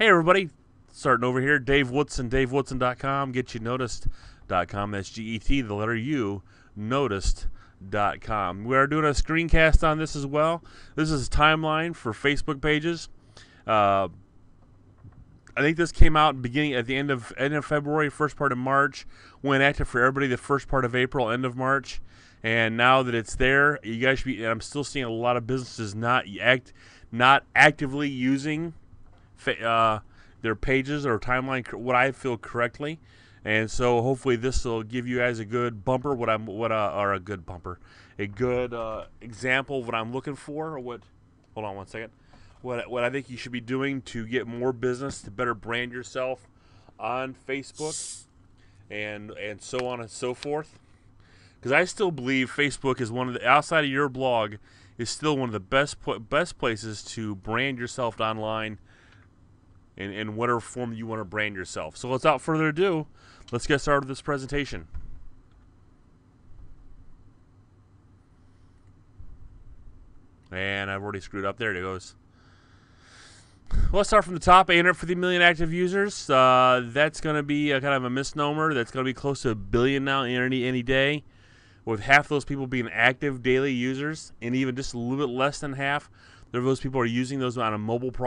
Hey everybody, starting over here, Dave Woodson, DaveWoodson.com, GetYouNoticed.com, that's G-E-T, the letter U, Noticed.com. We are doing a screencast on this as well. This is a timeline for Facebook pages. I think this came out beginning at the end of February, first part of March, went active for everybody the first part of April, end of March. And now that it's there, you guys should be, and I'm still seeing a lot of businesses not actively using their pages or timeline what I feel correctly, and so hopefully this will give you guys a good bumper. A good example of what I'm looking for. Hold on one second. What I think you should be doing to get more business, to better brand yourself on Facebook, and so on and so forth. Because I still believe Facebook is one of the, outside of your blog, is still one of the best places to brand yourself online in whatever form you want to brand yourself. So without further ado, let's get started with this presentation. And I've already screwed up. There it goes. Well, let's start from the top. 850 million active users. That's going to be kind of a misnomer. That's going to be close to 1 billion now any day, with half those people being active daily users, and even just a little bit less than half. Those people are using those on a mobile This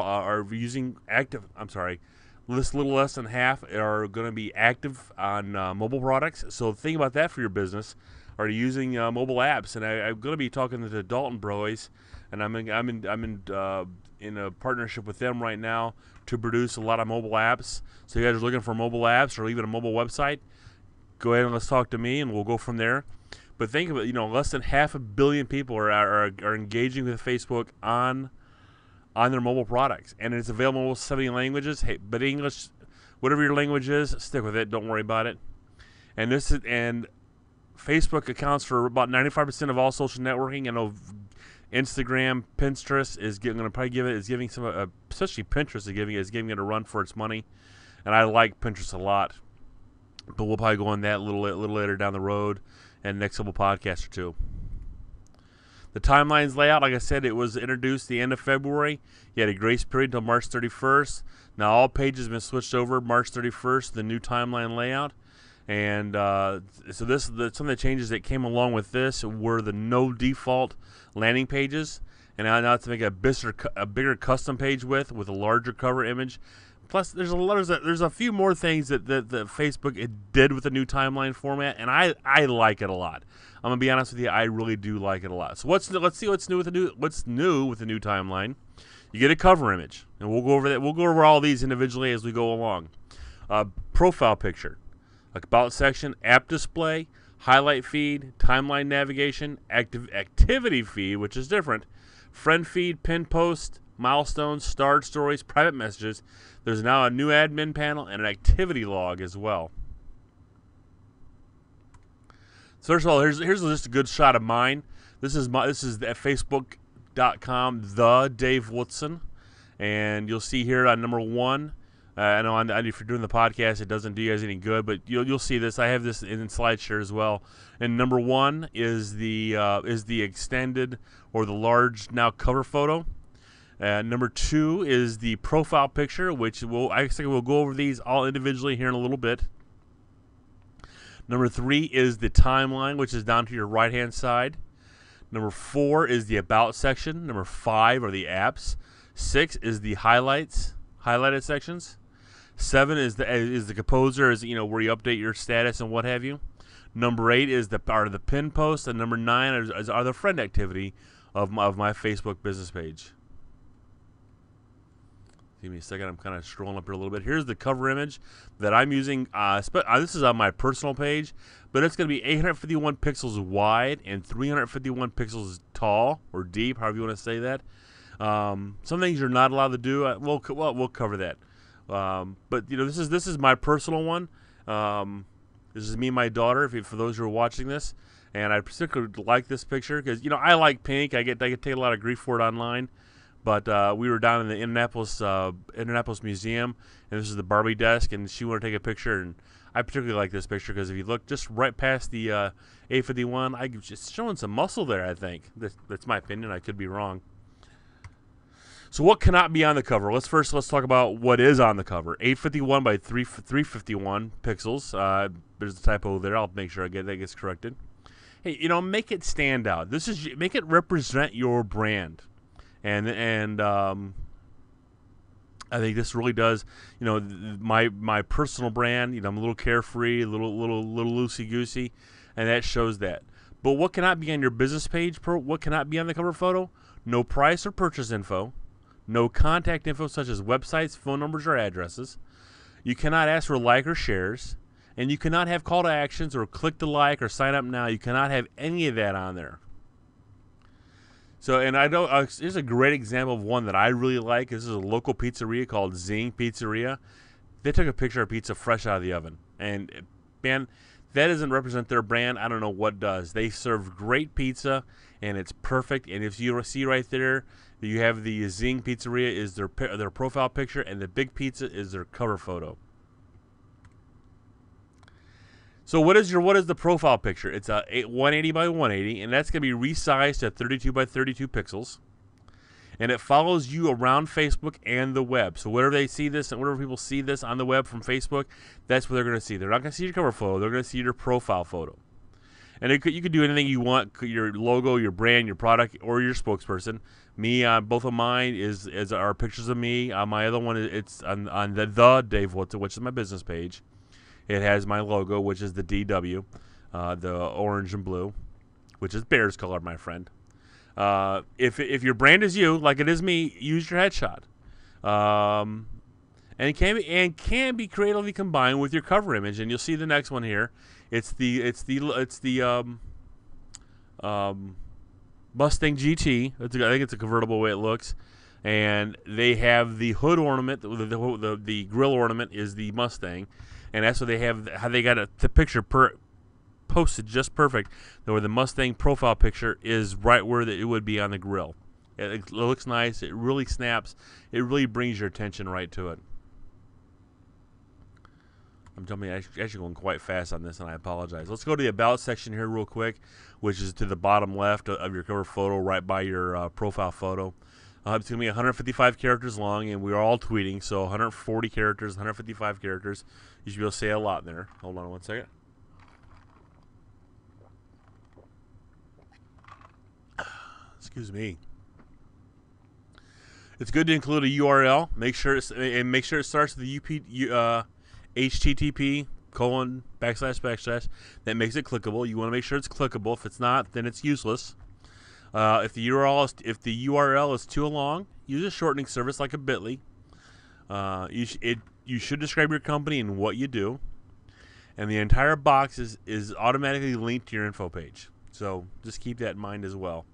little less than half are going to be active on mobile products. So think about that for your business. Are you using mobile apps? And I'm going to be talking to the Dalton Bros, and I'm in a partnership with them right now to produce a lot of mobile apps. So you guys are looking for mobile apps or even a mobile website, go ahead and let's talk to me, and we'll go from there. But think of it, less than 500 million people are engaging with Facebook on their mobile products, and it's available in 70 languages. Hey, but English, whatever your language is, stick with it. Don't worry about it. And Facebook accounts for about 95% of all social networking. I know Instagram, Pinterest is giving some, especially Pinterest is giving it a run for its money, and I like Pinterest a lot. But we'll probably go on that a little later down the road, and next couple podcasts or two. The timeline's layout, like I said, it was introduced the end of February. You had a grace period until March 31st. Now all pages have been switched over March 31st, the new timeline layout. And some of the changes that came along with this were the no default landing pages, and now to make a bigger custom page with a larger cover image. Plus, there's a few more things that Facebook did with the new timeline format, and I like it a lot. I'm gonna be honest with you, I really do like it a lot. So let's see what's new with the new timeline. You get a cover image, and we'll go over that. We'll go over all these individually as we go along. Profile picture, about section, app display, highlight feed, timeline navigation, activity feed, which is different, friend feed, pin post, milestones, starred stories, private messages. There's now a new admin panel and an activity log as well. So first of all, here's just a good shot of mine. This is at Facebook.com, the Dave Woodson, and you'll see here on number 1. I know if you're doing the podcast, it doesn't do you guys any good, but you'll see this. I have this in SlideShare as well. And number 1 is the extended or the large now cover photo. Number 2 is the profile picture, which we'll go over these all individually here in a little bit. Number 3 is the timeline, which is down to your right-hand side. Number 4 is the about section. Number 5 are the apps. 6 is the highlighted sections. 7 is the composer, where you update your status and what have you. Number 8 is the pin post, and number 9 are the friend activity of my Facebook business page. Give me a second. I'm kind of scrolling up here a little bit. Here's the cover image that I'm using. This is on my personal page, but it's going to be 851 pixels wide and 351 pixels tall or deep, however you want to say that. Some things you're not allowed to do. We'll cover that. But this is my personal one. This is me and my daughter. For those who are watching this, and I particularly like this picture because I like pink. I get take a lot of grief for it online. But we were down in the Indianapolis Museum, and this is the Barbie desk, and she wanted to take a picture, and I particularly like this picture because if you look just right past the 851, I'm just showing some muscle there, I think. That's my opinion. I could be wrong. So what cannot be on the cover? Let's talk about what is on the cover. 851 by 351 pixels. There's a typo there. I'll make sure that gets corrected. Hey, make it stand out. Make it represent your brand, and I think this really does. My personal brand. I'm a little carefree, a little loosey goosey, and that shows that. But what cannot be on your business page? What cannot be on the cover photo? No price or purchase info. No contact info such as websites, phone numbers, or addresses. You cannot ask for like or shares. And you cannot have call to actions or click to like or sign up now. You cannot have any of that on there. So, and I know here's a great example of one that I really like. This is a local pizzeria called Zing Pizzeria. They took a picture of pizza fresh out of the oven. And, man, that doesn't represent their brand. I don't know what does. They serve great pizza, and it's perfect. And if you see right there, you have the Zing Pizzeria is their profile picture, and the big pizza is their cover photo. So what is the profile picture? It's a 180 by 180, and that's going to be resized to 32 by 32 pixels. And it follows you around Facebook and the web. So whenever they see this, and whenever people see this on the web from Facebook, that's what they're going to see. They're not going to see your cover photo. They're going to see your profile photo. And you could do anything you want, your logo, your brand, your product, or your spokesperson. Me, both of mine is are pictures of me. My other one, it's on the Dave Woodson, which is my business page. It has my logo, which is the DW, the orange and blue, which is Bears color, my friend. If your brand is you, like it is me, use your headshot, and it can be creatively combined with your cover image. And you'll see the next one here. It's the Mustang GT. I think it's a convertible way it looks, and they have the hood ornament. The grill ornament is the Mustang. And that's what they have. How they got the picture posted just perfect. Where the Mustang profile picture is right where it would be on the grill. It looks nice. It really snaps. It really brings your attention right to it. I'm actually going quite fast on this, and I apologize. Let's go to the About section here real quick, which is to the bottom left of your cover photo, right by your profile photo. It's going to be 155 characters long, and we're all tweeting, so 140 characters, 155 characters. You should be able to say a lot there. Hold on one second. Excuse me. It's good to include a URL. Make sure it starts with the HTTP : // that makes it clickable. You want to make sure it's clickable. If it's not, then it's useless. If the URL is too long, use a shortening service like a Bitly. You should describe your company and what you do, and the entire box is automatically linked to your info page. So just keep that in mind as well.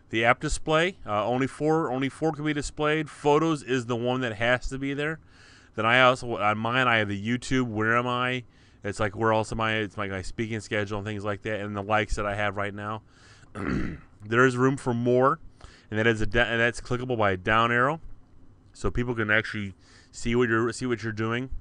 The app display, only four can be displayed. Photos is the one that has to be there. Then I also on mine I have the YouTube. Where am I? It's like where else am I? It's like my speaking schedule and things like that, and the likes that I have right now. There is room for more, and that's clickable by a down arrow, so people can actually see what you're doing.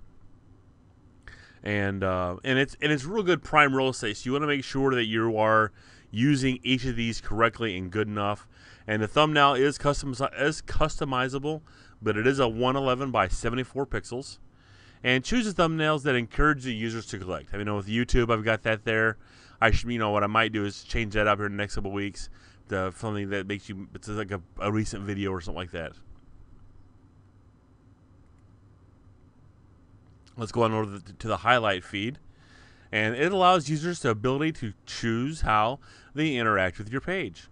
And it's real good prime real estate. So you want to make sure that you are using each of these correctly and good enough. And the thumbnail is customizable, but it is a 111 by 74 pixels. And choose the thumbnails that encourage the users to click. I mean, with YouTube, I've got that there. What I might do is change that up here in the next couple of weeks to something that makes it's like a recent video or something like that. Let's go on over to the highlight feed. And it allows users the ability to choose how they interact with your page.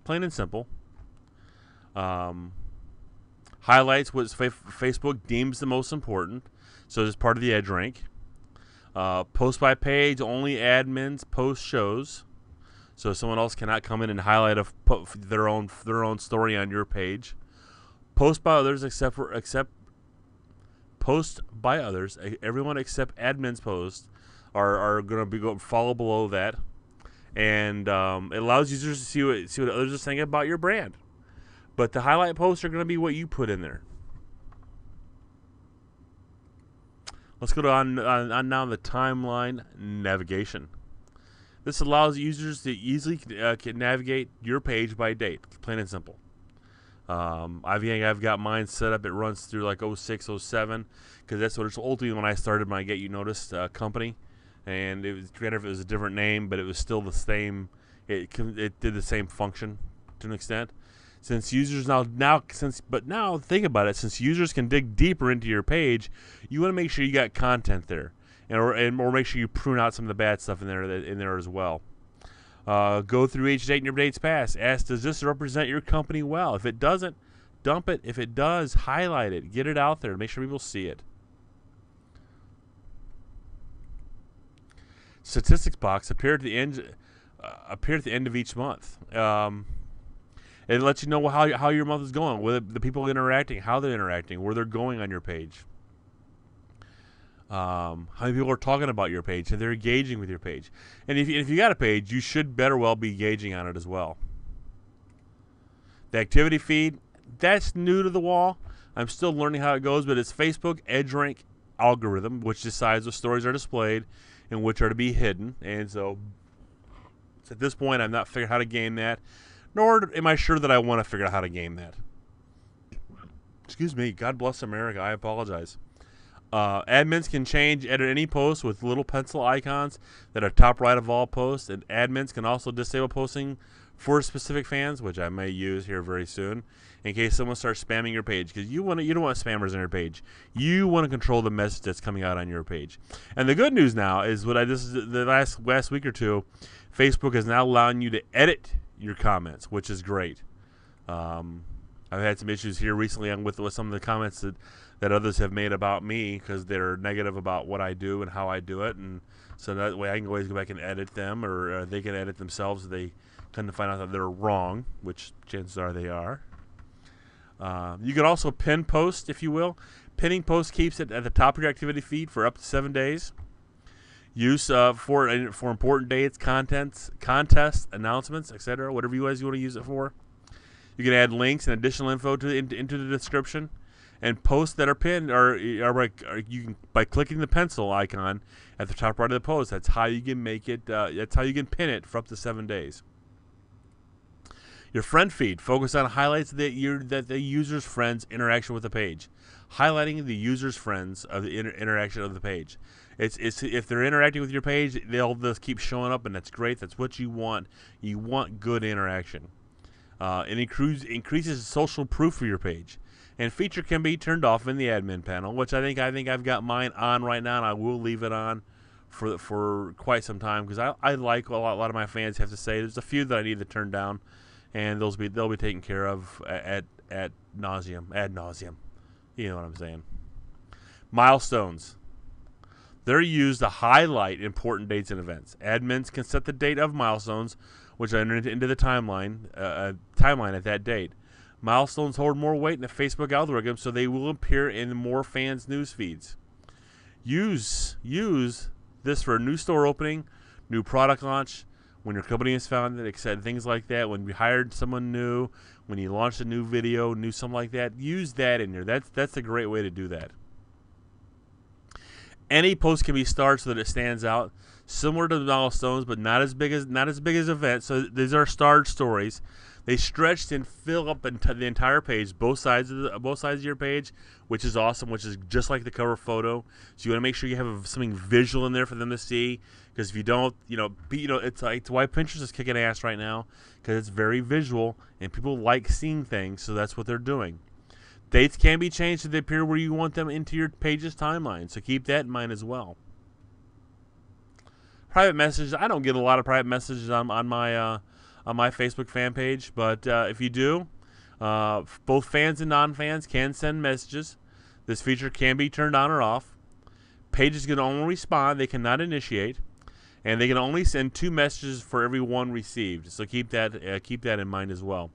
Plain and simple. Highlights what Facebook deems the most important. So it's part of the edge rank. Post by page, only admins post shows. So someone else cannot come in and highlight their own story on your page. Post by others except post by others. Everyone except admins post are going to follow below that, and it allows users to see what others are saying about your brand. But the highlight posts are going to be what you put in there. Let's go on now the timeline navigation. This allows users to easily can navigate your page by date, plain and simple. I've got mine set up. It runs through like 06, 07, because that's what it's ultimately when I started my Get You Noticed company, and it was, granted, if it was a different name, but it was still the same. It did the same function to an extent. Since users now think about it. Since users can dig deeper into your page, you want to make sure you got content there, or make sure you prune out some of the bad stuff in there as well. Go through each date in your dates past. Ask, does this represent your company well? If it doesn't, dump it. If it does, highlight it. Get it out there. Make sure people see it. Statistics box appear at the end of each month. It lets you know how your month is going, whether the people interacting, how they're interacting, where they're going on your page. How many people are talking about your page, and they're engaging with your page. And if you got a page, you should better well be engaging on it as well. The activity feed, that's new to the wall. I'm still learning how it goes, but it's Facebook EdgeRank algorithm, which decides what stories are displayed and which are to be hidden. And so at this point, I've not figured out how to game that, nor am I sure that I want to figure out how to game that. Excuse me. God bless America. I apologize. Admins can edit any post with little pencil icons that are top right of all posts, and admins can also disable posting for specific fans, which I may use here very soon, in case someone starts spamming your page, because you don't want spammers on your page. You want to control the message that's coming out on your page. And the good news now is this is the last week or two, Facebook is now allowing you to edit your comments, which is great. I've had some issues here recently with some of the comments that others have made about me, because they're negative about what I do and how I do it, and so that way I can always go back and edit them, or they can edit themselves if they come to find out that they're wrong, which chances are they are. You can also pin post, if you will. Pinning post keeps it at the top of your activity feed for up to 7 days. Use for important dates, contests, announcements, etc. Whatever you guys want to use it for. You can add links and additional info into the description. And posts that are pinned are you can, by clicking the pencil icon at the top right of the post. That's how you can make it. That's how you can pin it for up to 7 days. Your friend feed, focus on highlights that the user's friends' interaction with the page. Highlighting the user's friends of the interaction of the page. It's if they're interacting with your page, they'll just keep showing up, and that's great. That's what you want. You want good interaction. It increases social proof for your page. And feature can be turned off in the admin panel, which I think I've got mine on right now, and I will leave it on for quite some time, because I like what a lot of my fans have to say. There's a few that I need to turn down, and they'll be taken care of ad nauseum. You know what I'm saying? Milestones. They're used to highlight important dates and events. Admins can set the date of milestones, which are entered into the timeline at that date. Milestones hold more weight in the Facebook algorithm, so they will appear in more fans' news feeds. Use this for a new store opening, new product launch, when your company is founded, etc. Things like that. When you hired someone new, when you launched a new video, something like that. Use that in there. That's a great way to do that. Any post can be starred so that it stands out, similar to the milestones, but not as big as events. So these are starred stories. They stretched and fill up the entire page, both sides of your page, which is awesome. Which is just like the cover photo. So you want to make sure you have something visual in there for them to see. Because if you don't, it's why Pinterest is kicking ass right now, because it's very visual and people like seeing things. So that's what they're doing. Dates can be changed to appear where you want them into your page's timeline. So keep that in mind as well. Private messages. I don't get a lot of private messages on my Facebook fan page, but if you do, both fans and non-fans can send messages. This feature can be turned on or off. Pages can only respond; they cannot initiate, and they can only send 2 messages for every one received. So keep that in mind as well.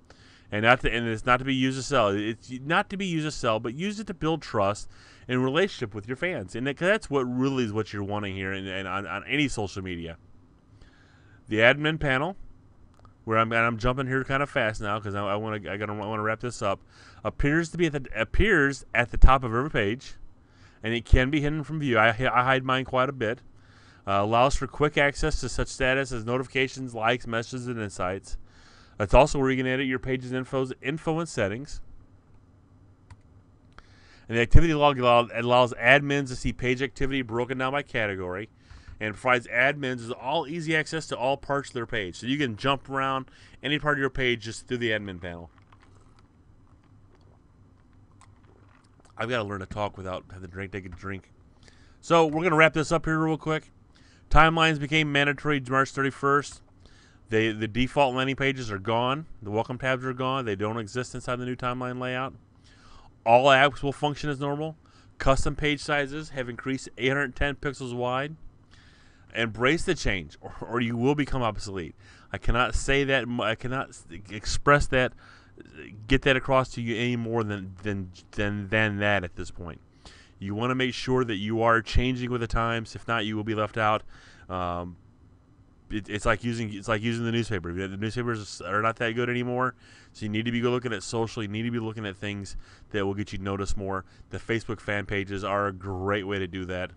And it's not to be used to sell. It's not to be used to sell, but use it to build trust and relationship with your fans, and that's what really is what you're wanting here, and on any social media. The admin panel, where I'm jumping here kind of fast now because I want to wrap this up. Appears at the top of every page, and it can be hidden from view. I hide mine quite a bit. Allows for quick access to such status as notifications, likes, messages, and insights. That's also where you can edit your page's info and settings. And the activity log allows admins to see page activity broken down by category, and provides admins with all easy access to all parts of their page. So you can jump around any part of your page just through the admin panel. I've got to learn to talk without having to take a drink. So we're going to wrap this up here real quick. Timelines became mandatory March 31st. The default landing pages are gone. The welcome tabs are gone. They don't exist inside the new timeline layout. All apps will function as normal. Custom page sizes have increased to 810 pixels wide. Embrace the change, or you will become obsolete. I cannot say that. I cannot express that. Get that across to you any more than that at this point. You want to make sure that you are changing with the times. If not, you will be left out. It's like using the newspaper. The newspapers are not that good anymore, so you need to be looking at social. You need to be looking at things that will get you noticed more. The Facebook fan pages are a great way to do that.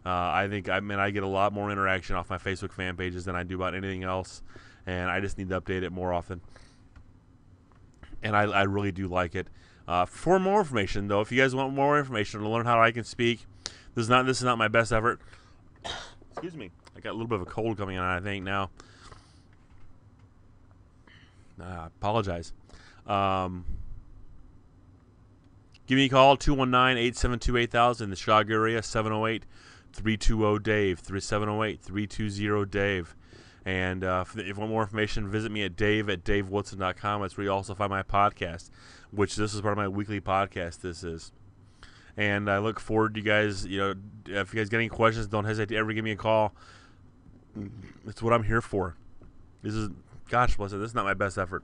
I think I get a lot more interaction off my Facebook fan pages than I do about anything else, and I just need to update it more often. And I really do like it. For more information, though, if you guys want more information to learn how I can speak, this is not my best effort. Excuse me. I got a little bit of a cold coming on, I think, now. I apologize. Give me a call, 219-872-8000 in the Chicago area, 708-320-DAVE, 708-320-DAVE. And if you want more information, visit me at dave@davewoodson.com. That's where you also find my podcast, which this is part of my weekly podcast, this is. And I look forward to you guys, if you guys get any questions, don't hesitate to ever give me a call. It's what I'm here for. This is, gosh bless it, this is not my best effort.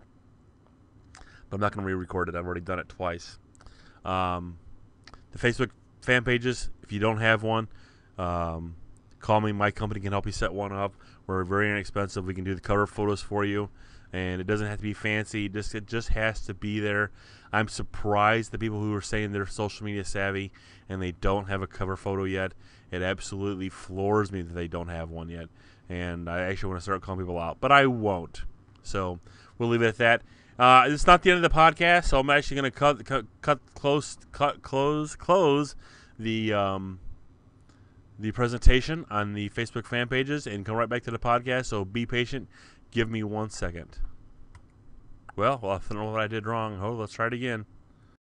But I'm not going to re-record it. I've already done it twice. The Facebook fan pages, if you don't have one, call me. My company can help you set one up. We're very inexpensive. We can do the cover photos for you, and it doesn't have to be fancy. It just has to be there. I'm surprised the people who are saying they're social media savvy and they don't have a cover photo yet. It absolutely floors me that they don't have one yet, and I actually want to start calling people out, but I won't. So we'll leave it at that. It's not the end of the podcast, so I'm actually going to close the presentation on the Facebook fan pages and come right back to the podcast. So be patient. Give me 1 second. Well, I don't know what I did wrong. Oh, let's try it again.